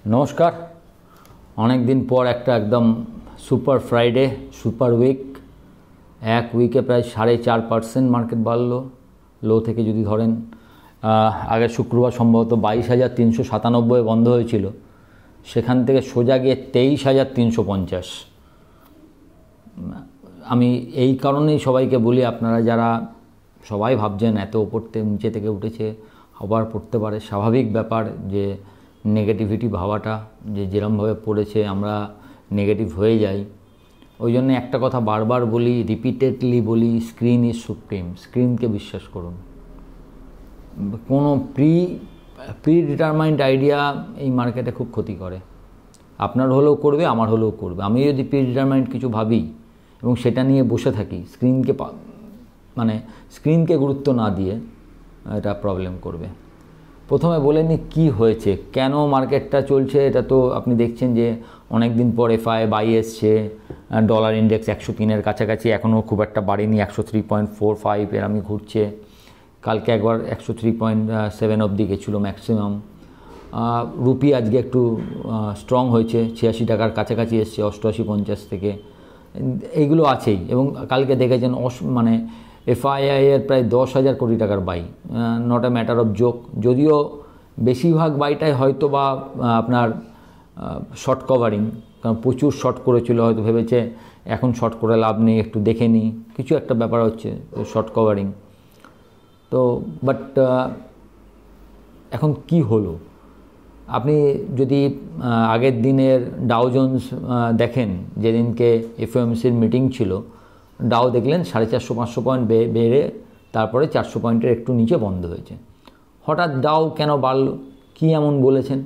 নমস্কার। অনেক দিন পর একটা একদম সুপার ফ্রাইডে, সুপার উইক। এক উইকে প্রায় 4.5% মার্কেট বাড়লো। লো থেকে যদি ধরেন আগের শুক্রবার সম্ভবত 22,397 বন্ধ হয়েছিল, সেখান থেকে সোজা গিয়ে 23,350। আমি এই কারণেই সবাইকে বলি, আপনারা যারা সবাই ভাবছেন এত ওপর নিচে থেকে উঠেছে, আবার পড়তে পারে, স্বাভাবিক ব্যাপার যে নেগেটিভিটি ভাবাটা, যে যেরমভাবে পড়েছে আমরা নেগেটিভ হয়ে যাই। ওই জন্য একটা কথা বারবার বলি, রিপিটেডলি বলি, স্ক্রিন ইজ সুপ্রিম। স্ক্রিনকে বিশ্বাস করুন। কোনো প্রি ডিটারমাইন্ড আইডিয়া এই মার্কেটে খুব ক্ষতি করে। আপনার হলেও করবে, আমার হলেও করবে। আমি যদি প্রি ডিটারমাইন্ড কিছু ভাবি এবং সেটা নিয়ে বসে থাকি, স্ক্রিনকে গুরুত্ব না দিয়ে, এটা প্রবলেম করবে। প্রথমে বলে নিই কী হয়েছে, কেন মার্কেটটা চলছে। এটা তো আপনি দেখছেন যে অনেক দিন পর এফআই বাই এসছে, ডলার ইন্ডেক্স 103-এর কাছাকাছি, এখনও খুব একটা বাড়েনি, 103.45 এরমই ঘুরছে। কালকে একবার 103.7 অবধি গেছিলো ম্যাক্সিমাম। রুপি আজকে একটু স্ট্রং হয়েছে, 86 টাকার কাছাকাছি এসছে 88.50 থেকে। এইগুলো আছেই। এবং কালকে দেখেছেন এফআইআই এর প্রায় 10,000 কোটি টাকার buy, not a matter of joke. যদিও বেশিরভাগ বাইটাই হয়তো বা আপনার শর্ট কভারিং, কারণ প্রচুর শর্ট করেছিল, হয়তো ভেবেছে এখন শর্ট করে লাভ নেই, একটু দেখে নিই, কিছু একটা ব্যাপার হচ্ছে শর্ট কভারিং। তো বাট এখন কি হলো, আপনি যদি আগের দিনের ডাও জোন্স দেখেন, যেদিনকে এফওএমসির মিটিং ছিল, ডাও দেখলেন 450-500 পয়েন্ট বেড়ে তারপরে 400 পয়েন্টের একটু নিচে বন্ধ হয়েছে। হঠাৎ ডাও কেন বাড়ল, কী এমন বলেছেন?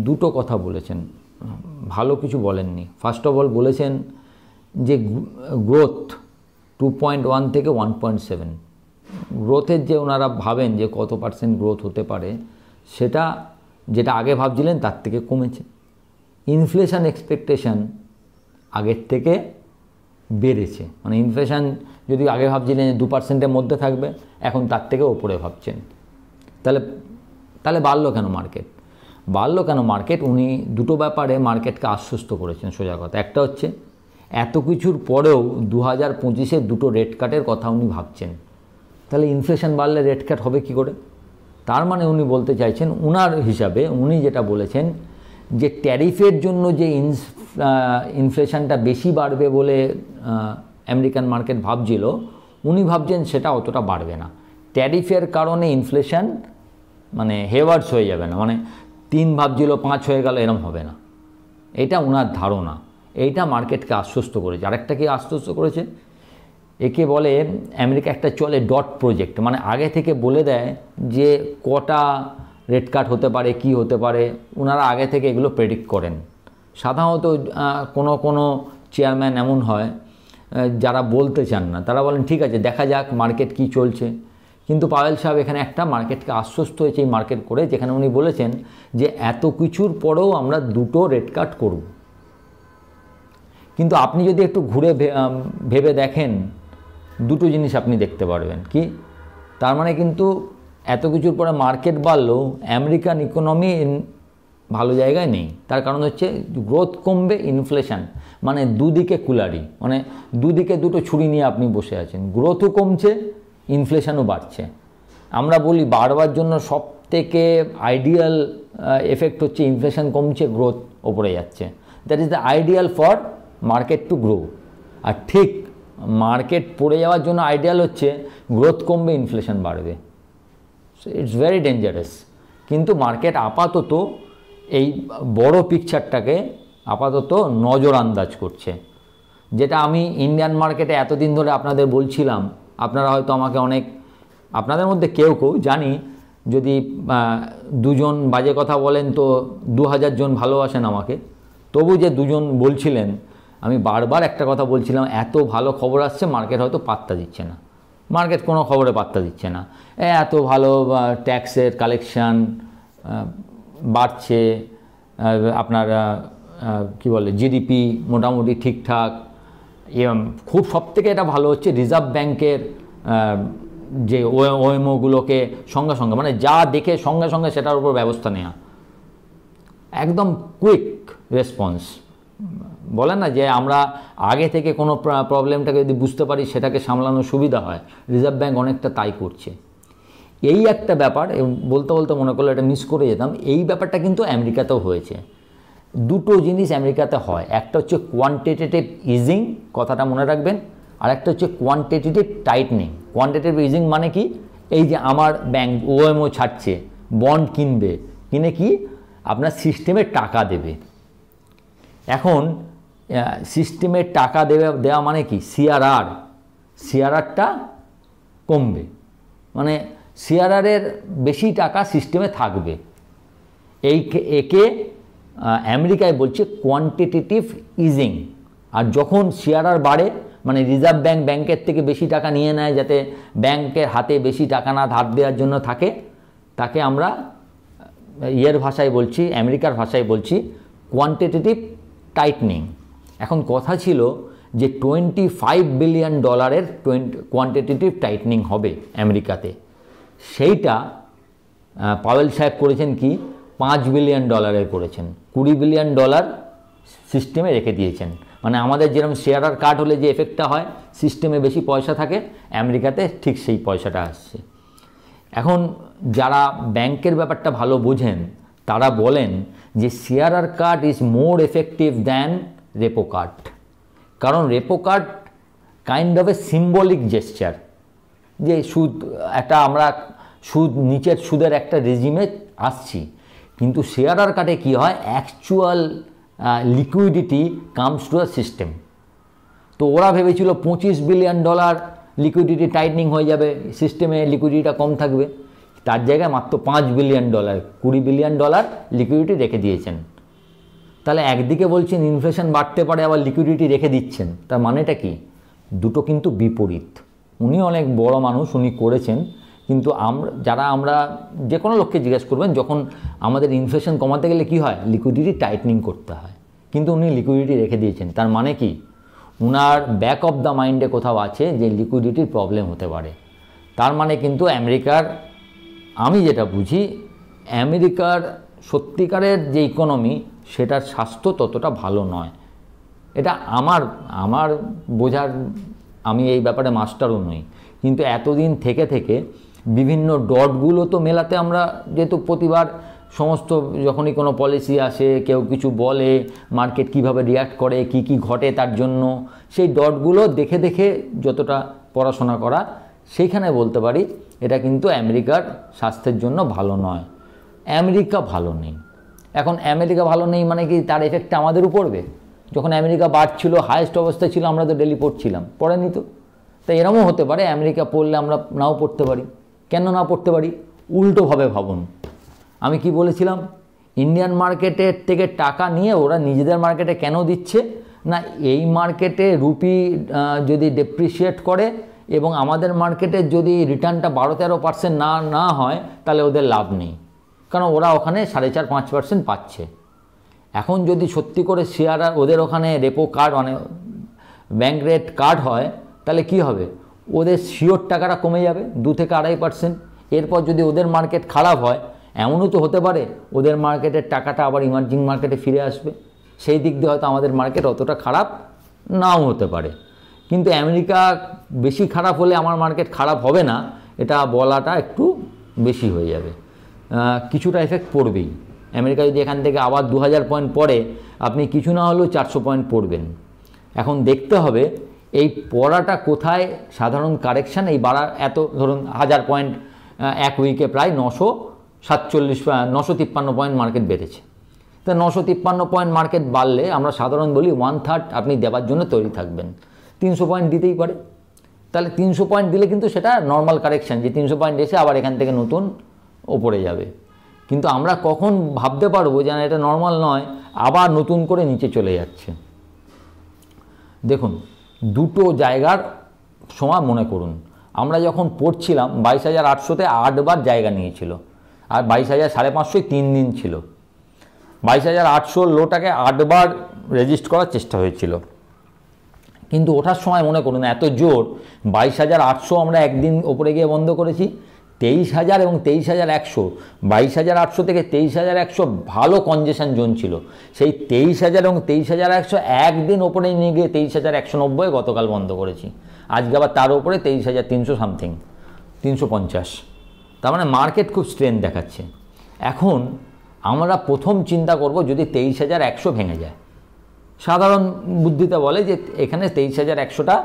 দুটো কথা বলেছেন, ভালো কিছু বলেননি। ফার্স্ট অফ অল বলেছেন যে গ্রোথ 2.1 থেকে 1.7, গ্রোথের যে ওনারা ভাবেন যে কত % গ্রোথ হতে পারে, সেটা যেটা আগে ভাবছিলেন তার থেকে কমেছে। ইনফ্লেশন এক্সপেকটেশন আগের থেকে বেড়েছে, ইনফ্লেশন যদি আগে ভাবছিলেন যে 2%-এর মধ্যে থাকবে, এখন তার থেকে ওপরে ভাবছেন। তাহলে বাড়লো কেন মার্কেট? উনি দুটো ব্যাপারে মার্কেটকে আশ্বস্ত করেছেন, সোজা কথা। একটা হচ্ছে এত কিছুর পরেও 2025-এ দুটো রেট কাটের কথা উনি ভাবছেন। তাহলে ইনফ্লেশন বাড়লে রেট কাট হবে কি করে? তার মানে উনি বলতে চাইছেন, উনার হিসাবে উনি যেটা বলেছেন, যে ট্যারিফের জন্য যে ইনফ্লেশনটা বেশি বাড়বে বলে আমেরিকান মার্কেট ভাবছিল, উনি ভাবছেন সেটা অতটা বাড়বে না। ট্যারিফের কারণে ইনফ্লেশন হেভার্স হয়ে যাবে না, 3 ভাবছিল 5 হয়ে গেল, এরম হবে না। এটা ওনার ধারণা। এইটা মার্কেটকে আশ্বস্ত করেছে। আরেকটা কি আশ্বস্ত করেছে, একে বলে আমেরিকা একটা চলে ডট প্রজেক্ট, আগে থেকে বলে দেয় যে কটা রেট কাট হতে পারে, কি হতে পারে, ওনারা আগে থেকে এগুলো প্রেডিক্ট করেন। সাধারণত কোনো চেয়ারম্যান এমন হয় যারা বলতে চান না, তারা বলেন ঠিক আছে দেখা যাক মার্কেট কি চলছে। কিন্তু পাওয়েল সাহেব এখানে একটা মার্কেটকে আশ্বস্ত হয়েছে এই মার্কেট করে, যেখানে উনি বলেছেন যে এত কিছুর পরেও আমরা দুটো রেট কাট করব। কিন্তু আপনি যদি একটু ঘুরে ভেবে দেখেন, দুটো জিনিস আপনি দেখতে পারবেন। কি তার কিন্তু এত কিছুর পরে মার্কেট বাড়লেও আমেরিকান ইকোনমি ভালো জায়গায় নেই। তার কারণ হচ্ছে গ্রোথ কমবে, ইনফ্লেশন, দুদিকে কুলারি, দুদিকে দুটো ছুরি নিয়ে আপনি বসে আছেন। গ্রোথও কমছে, ইনফ্লেশনও বাড়ছে। আমরা বলি বাড়বার জন্য সব থেকে আইডিয়াল এফেক্ট হচ্ছে ইনফ্লেশন কমছে, গ্রোথ ওপরে যাচ্ছে। That is the ideal for market to grow. আর ঠিক মার্কেট পড়ে যাওয়ার জন্য আইডিয়াল হচ্ছে গ্রোথ কমবে, ইনফ্লেশন বাড়বে। So it's very dangerous. কিন্তু মার্কেট আপাতত এই বড় পিকচারটাকে আপাতত নজর আন্দাজ করছে, যেটা আমি ইন্ডিয়ান মার্কেটে এতদিন ধরে আপনাদের বলছিলাম। আপনারা হয়তো আমাকে আপনাদের মধ্যে কেউ জানি, যদি 2 জন বাজে কথা বলেন তো 2000 জন ভালোবাসেন আমাকে। তবু যে 2 জন বলছিলেন, আমি বারবার একটা কথা বলছিলাম, এত ভালো খবর আসছে, মার্কেট হয়তো পাত্তা দিচ্ছে না। মার্কেট কোনো খবরে পাত্তা দিচ্ছে না। এত ভালো ট্যাক্সের কালেকশান বাড়ছে, আপনার কি বলে জিডিপি মোটামুটি ঠিকঠাক। খুব সবথেকে এটা ভালো হচ্ছে রিজার্ভ ব্যাংকের যে ওএমওগুলোকে সঙ্গে সঙ্গে যা দেখে সঙ্গে সঙ্গে সেটার উপর ব্যবস্থা নেওয়া। একদম কুইক রেসপন্স। বলে না যে আমরা আগে থেকে কোনো প্রবলেমটাকে যদি বুঝতে পারি সেটাকে সামলানো সুবিধা হয়, রিজার্ভ ব্যাঙ্ক অনেকটা তাই করছে। এই একটা ব্যাপার, বলতে বলতে মনে করলে এটা মিস করে যেতাম, এই ব্যাপারটা কিন্তু আমেরিকাতেও হয়েছে। দুটো জিনিস আমেরিকাতে হয়, একটা হচ্ছে কোয়ান্টিটেটিভ ইজিং, কথাটা মনে রাখবেন, আর একটা হচ্ছে কোয়ান্টিটেটিভ টাইটনিং। কোয়ান্টিটেটিভ ইজিং মানে কি, এই যে আমার ব্যাংক ওএমও ছাড়ছে, বন্ড কিনবে, কিনে কি আপনার সিস্টেমে টাকা দেবে। এখন সিস্টেমে টাকা দেওয়া মানে কি, সিআরআরটা কমবে, মানে সিআরআরের বেশি টাকা সিস্টেমে থাকবে। একে আমেরিকায় বলছে কোয়ান্টিটেটিভ ইজিং। আর যখন সিআরআর বাড়ে, মানে রিজার্ভ ব্যাংকের থেকে বেশি টাকা নিয়ে নেয় যাতে ব্যাংকের হাতে বেশি টাকা না ধার দেওয়ার জন্য থাকে, তাকে আমরা ভাষায় বলছি, আমেরিকার ভাষায় বলছি কোয়ান্টিটেটিভ টাইটনিং। এখন কথা ছিল যে $25 বিলিয়ন কোয়ান্টিটেটিভ টাইটনিং হবে আমেরিকাতে। সেইটা পাওয়েল সাহেব করেছেন কি, $5 বিলিয়ন করেছেন, $20 বিলিয়ন সিস্টেমে রেখে দিয়েছেন। মানে আমাদের যেরকম শেয়ারার কার্ড হলে যে এফেক্টটা হয়, সিস্টেমে বেশি পয়সা থাকে, আমেরিকাতে ঠিক সেই পয়সাটা আসছে। এখন যারা ব্যাংকের ব্যাপারটা ভালো বোঝেন তারা বলেন যে CRR cut is more effective than repo cut, কারণ repo cut kind of a symbolic gesture, যে আমরা নিচের সুদের একটা রেজিমে আসছি। কিন্তু সিআরআর কার্ডে কী হয়, actual liquidity comes to the system. তো ওরা ভেবেছিল $25 বিলিয়ন লিকুইডিটি টাইটনিং হয়ে যাবে, সিস্টেমে লিকুইডিটিটা কম থাকবে, তার জায়গায় মাত্র $5 বিলিয়ন, $20 বিলিয়ন লিকুইডিটি রেখে দিয়েছেন। তাহলে একদিকে বলছেন ইনফ্লেশন বাড়তে পারে, আবার লিকুইডিটি রেখে দিচ্ছেন, তার মানেটা কি? দুটো কিন্তু বিপরীত। উনি অনেক বড় মানুষ, উনি করেছেন, কিন্তু আমরা যে কোনো লোককে জিজ্ঞেস করবেন, যখন আমাদের ইনফ্লেশন কমাতে গেলে কি হয়, লিকুইডিটি টাইটনিং করতে হয়, কিন্তু উনি লিকুইডিটি রেখে দিয়েছেন। তার মানে কি, উনার ব্যাক অফ দ্য মাইন্ডে কোথাও আছে যে লিকুইডিটির প্রবলেম হতে পারে। তার মানে কিন্তু আমি যেটা বুঝি, আমেরিকার সত্যিকারের যে ইকোনমি, সেটার স্বাস্থ্য ততটা ভালো নয়। এটা আমার বোঝার, আমি এই ব্যাপারে মাস্টারও নই, কিন্তু এতদিন থেকে বিভিন্ন ডটগুলো তো মেলাতে আমরা, যেহেতু প্রতিবার সমস্ত যখনই কোনো পলিসি আসে, কেউ কিছু বলে, মার্কেট কিভাবে রিয়্যাক্ট করে, কি ঘটে তার জন্য, সেই ডটগুলো দেখে যতটা পড়াশোনা করা, সেইখানে বলতে পারি এটা কিন্তু আমেরিকার স্বাস্থ্যের জন্য ভালো নয়। আমেরিকা ভালো নেই। এখন আমেরিকা ভালো নেই মানে কি, তার এফেক্টটা আমাদেরও পড়বে? যখন আমেরিকা বাড়ছিল, হায়েস্ট অবস্থায় ছিল, আমরা তো ডেলি পড়ছিলাম, পড়েনি তো। তাই এরকমও হতে পারে আমেরিকা পড়লে আমরা নাও পড়তে পারি। কেন না পড়তে পারি? উল্টোভাবে ভাবুন, আমি কি বলেছিলাম, ইন্ডিয়ান মার্কেটের থেকে টাকা নিয়ে ওরা নিজেদের মার্কেটে কেন দিচ্ছে না, এই মার্কেটে রুপি যদি ডেপ্রিসিয়েট করে এবং আমাদের মার্কেটে যদি রিটার্নটা 12-13% না হয়, তাহলে ওদের লাভ নেই, কারণ ওরা ওখানে 4.5-5% পাচ্ছে। এখন যদি সত্যি করে সিআরআর ওদের ওখানে রেপো কার্ড, মানে ব্যাঙ্ক রেট কার্ড হয়, তাহলে কি হবে, ওদের শিওর টাকাটা কমে যাবে 2-2.5%। এরপর যদি ওদের মার্কেট খারাপ হয়, এমনও তো হতে পারে ওদের মার্কেটের টাকাটা আবার ইমার্জিং মার্কেটে ফিরে আসবে, সেই দিক দিয়ে হয়তো আমাদের মার্কেট অতটা খারাপ নাও হতে পারে। কিন্তু আমেরিকা বেশি খারাপ হলে আমার মার্কেট খারাপ হবে না, এটা বলাটা একটু বেশি হয়ে যাবে। কিছুটা এফেক্ট পড়বেই। আমেরিকা যদি এখান থেকে আবার 2000 পয়েন্ট পড়ে, আপনি কিছু না হলেও 400 পয়েন্ট পড়বেন। এখন দেখতে হবে এই পড়াটা কোথায় সাধারণ কারেকশান, এই বাড়া এত ধরুন 1000 পয়েন্ট এক উইকে প্রায় 953 পয়েন্ট মার্কেট বেড়েছে। তো 953 পয়েন্ট মার্কেট বাড়লে আমরা সাধারণ বলি 1/3 আপনি দেওয়ার জন্য তৈরি থাকবেন, 300 পয়েন্ট দিতেই পারে। তাহলে 300 পয়েন্ট দিলে কিন্তু সেটা নর্মাল কারেকশান, যে 300 পয়েন্ট এসে আবার এখান থেকে নতুন ওপরে যাবে। কিন্তু আমরা কখন ভাবতে পারবো যে এটা নর্মাল নয়, আবার নতুন করে নিচে চলে যাচ্ছে? দেখুন, দুটো জায়গার সময় মনে করুন, আমরা যখন পড়ছিলাম 22,800-তে 8 বার জায়গা নিয়েছিল, আর 22,500 3 দিন ছিল। 22,800 লোটাকে 8 বার রেজিস্ট করার চেষ্টা হয়েছিল, কিন্তু ওঠার সময় মনে করুন এত জোর, 22,800 আমরা একদিন ওপরে গিয়ে বন্ধ করেছি, 23,000 এবং 23,100, 22,800 থেকে 23,100 ভালো কনজেশন জোন ছিল। সেই 23,000 এবং 23,100 একদিন ওপরে নিয়ে গিয়ে 23,190 গতকাল বন্ধ করেছি। আজকে আবার তার উপরে 23,300 সামথিং, 350। তার মানে মার্কেট খুব স্ট্রেংথ দেখাচ্ছে। এখন আমরা প্রথম চিন্তা করব যদি 23,100 ভেঙে যায়। সাধারণ বুদ্ধিতে বলে যে এখানে 23,100টা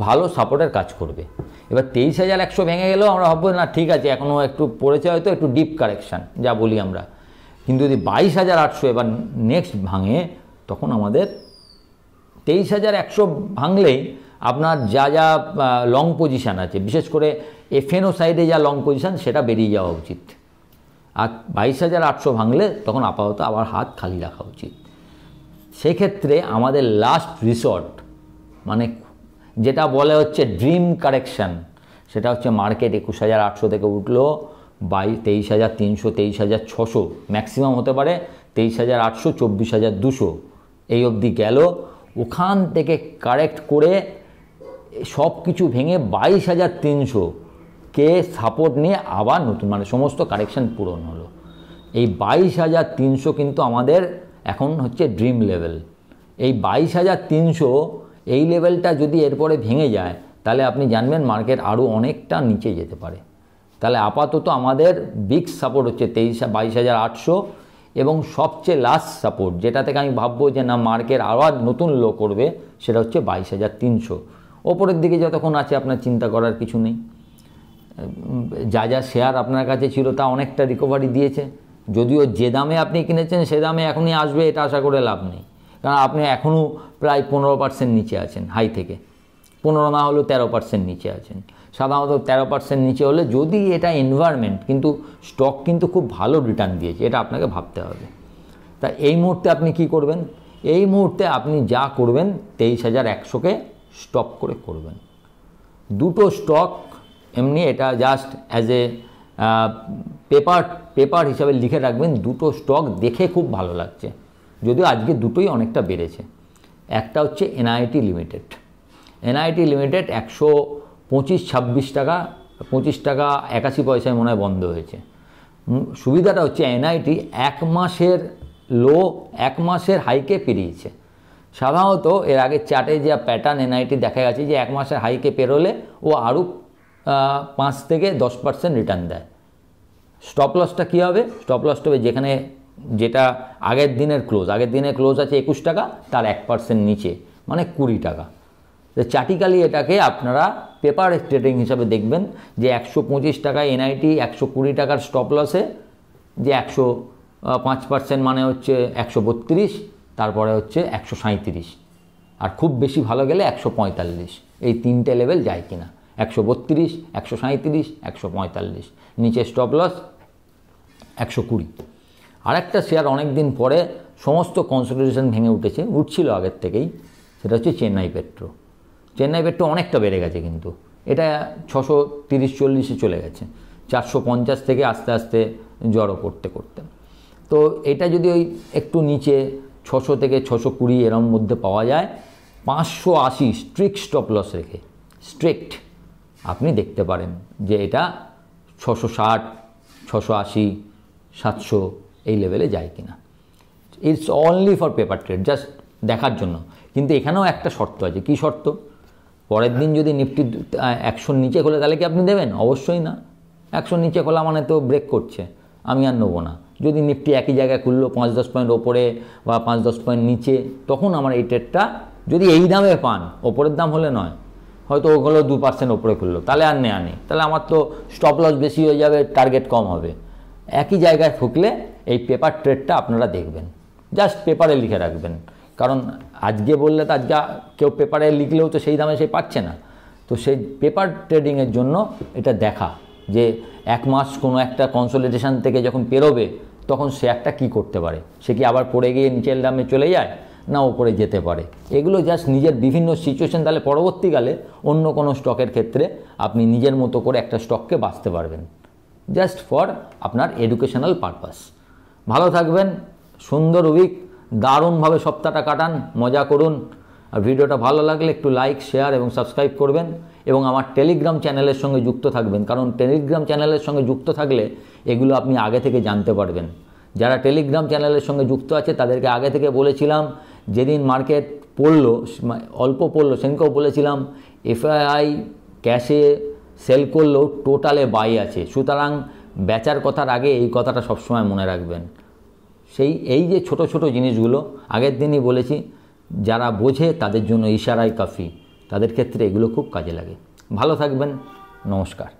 ভালো সাপোর্টের কাজ করবে। এবার 23,100 ভেঙে গেলেও আমরা ভাববো না ঠিক আছে, এখনও একটু পড়েছে, হয়তো একটু ডিপ কারেকশান যা বলি আমরা। কিন্তু যদি 22,800 এবার নেক্সট ভাঙে, তখন আমাদের 23,100 ভাঙলেই আপনার যা যা লং পজিশান আছে, বিশেষ করে এফএনও সাইডে যা লং পজিশান, সেটা বেরিয়ে যাওয়া উচিত। আর 22,800 ভাঙলে তখন আপাতত আবার হাত খালি রাখা উচিত। সেক্ষেত্রে আমাদের লাস্ট রিসর্ট, মানে যেটা বলে হচ্ছে ড্রিম কারেকশান, সেটা হচ্ছে মার্কেট 21,800 থেকে উঠলো 23,300, 23,600, ম্যাক্সিমাম হতে পারে 23,800, 24,200 এই অবধি গেল। ওখান থেকে কারেক্ট করে সব কিছু ভেঙে 22,300কে সাপোর্ট নিয়ে আবার নতুন, মানে সমস্ত কারেকশান পূরণ হলো। এই 22,300 কিন্তু আমাদের এখন হচ্ছে ড্রিম লেভেল। এই 22,300 এই লেভেলটা যদি এরপরে ভেঙে যায়, তাহলে আপনি জানবেন মার্কেট আরও অনেকটা নিচে যেতে পারে। তাহলে আপাতত আমাদের বিগ সাপোর্ট হচ্ছে 22,800 এবং সবচেয়ে লাস্ট সাপোর্ট, যেটা থেকে আমি ভাববো যে না মার্কেট আবার নতুন লো করবে, সেটা হচ্ছে 22,300। ওপরের দিকে যতক্ষণ আছে আপনার চিন্তা করার কিছু নেই। যা যা শেয়ার আপনার কাছে ছিল তা অনেকটা রিকভারি দিয়েছে, যদিও যে দামে আপনি কিনেছেন সে দামে এখনই আসবে এটা আশা করে লাভ নেই, কারণ আপনি এখনও প্রায় 15% নিচে আছেন হাই থেকে। 15 না হলেও 13% নিচে আছেন। সাধারণত 13% নিচে হলে, যদি এটা এনভায়রনমেন্ট, কিন্তু স্টক কিন্তু খুব ভালো রিটার্ন দিয়েছে, এটা আপনাকে ভাবতে হবে। তা এই মুহূর্তে আপনি কি করবেন? এই মুহূর্তে আপনি যা করবেন 23,100কে স্টপ করে করবেন। দুটো স্টক এমনি, এটা জাস্ট অ্যাজ এ পেপার হিসাবে লিখে রাখবেন। দুটো স্টক দেখে খুব ভালো লাগছে, যদিও আজকে দুটোই অনেকটা বেড়েছে। একটা হচ্ছে এনআইটি লিমিটেড। এনআইটি লিমিটেড 125-26 টাকা, 25 টাকা 81 পয়সায় মনে হয় বন্ধ হয়েছে। সুবিধাটা হচ্ছে এনআইটি 1 মাসের লো, 1 মাসের হাইকে পেরিয়েছে। সাধারণত এর আগে চার্টে যে প্যাটার্ন এনআইটি দেখা গেছে যে 1 মাসের হাইকে পেরোলে ও আরও 5 থেকে 10% রিটার্ন দেয়। স্টপ লসটা কী হবে? স্টপ লসটা হবে যেখানে, যেটা আগের দিনের ক্লোজ আছে 21 টাকা, তার 1% নিচে, মানে 20 টাকা। চার্টিক্যালি এটাকে আপনারা পেপার ট্রেডিং হিসাবে দেখবেন যে 125 টাকায় এনআইটি 120 টাকার স্টপ লসে, যে 105% মানে হচ্ছে 132, তারপরে হচ্ছে 137, আর খুব বেশি ভালো গেলে 145। এই তিনটে লেভেল যায় কিনা, 132, 137, 145, নিচে স্টপ লস 120। আরেকটা শেয়ার অনেক দিন পরে সমস্ত কনসলিডেশন ভেঙে উঠছিল আগের থেকেই, সেটা হচ্ছে চেন্নাই পেট্রো। চেন্নাই পেট্রো অনেকটা বেড়ে গেছে, কিন্তু এটা 630-40-এ চলে গেছে, 450 থেকে আস্তে আস্তে জড়ো করতে করতে। তো এটা যদি ওই একটু নিচে 600 থেকে 620 এরম মধ্যে পাওয়া যায়, 580 স্ট্রিক্ট স্টপ লস রেখে, স্ট্রিক্ট আপনি দেখতে পারেন যে এটা 660, 680, 700 এই লেভেলে যায় কিনা। It's only for paper trade, just দেখার জন্য। কিন্তু এখানেও একটা শর্ত আছে। কি শর্ত? পরের দিন যদি নিফটি 100 নিচে খোলে, তাহলে কি আপনি দেবেন? অবশ্যই না। 100 নিচে খোলা মানে তো ব্রেক করছে, আমি আর নেবো না। যদি নিফটি একই জায়গায় খুললো 5-10 পয়েন্ট ওপরে বা 5-10 পয়েন্ট নিচে, তখন আমার এই ট্রেডটা যদি এই দামে পান, ওপরের দাম হলে নয়, হয়তো ওগুলো 2% ওপরে খুললো, তাহলে আর নেওয়া নেই, তাহলে আমার তো স্টপ লস বেশি হয়ে যাবে, টার্গেট কম হবে। একই জায়গায় ঠুকলে এই পেপার ট্রেডটা আপনারা দেখবেন, জাস্ট পেপারে লিখে রাখবেন। কারণ আজকে বললে তো আজকে কেউ পেপারে লিখলেও তো সেই দামে সে পাচ্ছে না। তো সেই পেপার ট্রেডিংয়ের জন্য এটা দেখা যে 1 মাস কোনো একটা কনসলিডেশন থেকে যখন পেরোবে, তখন শেয়ারটা কি করতে পারে। সে কি আবার পড়ে গিয়ে নিচের দামে চলে যায়, না ওপরে যেতে পারে। এগুলো জাস্ট নিজের বিভিন্ন সিচুয়েশন, তাহলে পরবর্তীকালে অন্য কোনো স্টকের ক্ষেত্রে আপনি নিজের মতো করে একটা স্টককে বাঁচতে পারবেন, জাস্ট ফর আপনার এডুকেশনাল পারপাস। ভালো থাকবেন, সুন্দর উইক, দারুণভাবে সপ্তাহটা কাটান, মজা করুন। আর ভিডিওটা ভালো লাগলে একটু লাইক, শেয়ার এবং সাবস্ক্রাইব করবেন এবং আমার টেলিগ্রাম চ্যানেলের সঙ্গে যুক্ত থাকবেন, কারণ টেলিগ্রাম চ্যানেলের সঙ্গে যুক্ত থাকলে এগুলো আপনি আগে থেকে জানতে পারবেন। যারা টেলিগ্রাম চ্যানেলের সঙ্গে যুক্ত আছে তাদেরকে আগে থেকে বলেছিলাম, যেদিন মার্কেট পড়লো, অল্প পড়লো, সেদিনকেও বলেছিলাম এফআইআই ক্যাশে সেল করলেও টোটালে বাই আছে, সুতরাং বেচার কথার আগে এই কথাটা সবসময় মনে রাখবেন। এই যে ছোট ছোট জিনিসগুলো আগের দিনই বলেছি, যারা বোঝে তাদের জন্য ইশারাই কাফি, তাদের ক্ষেত্রে এগুলো খুব কাজে লাগে। ভালো থাকবেন, নমস্কার।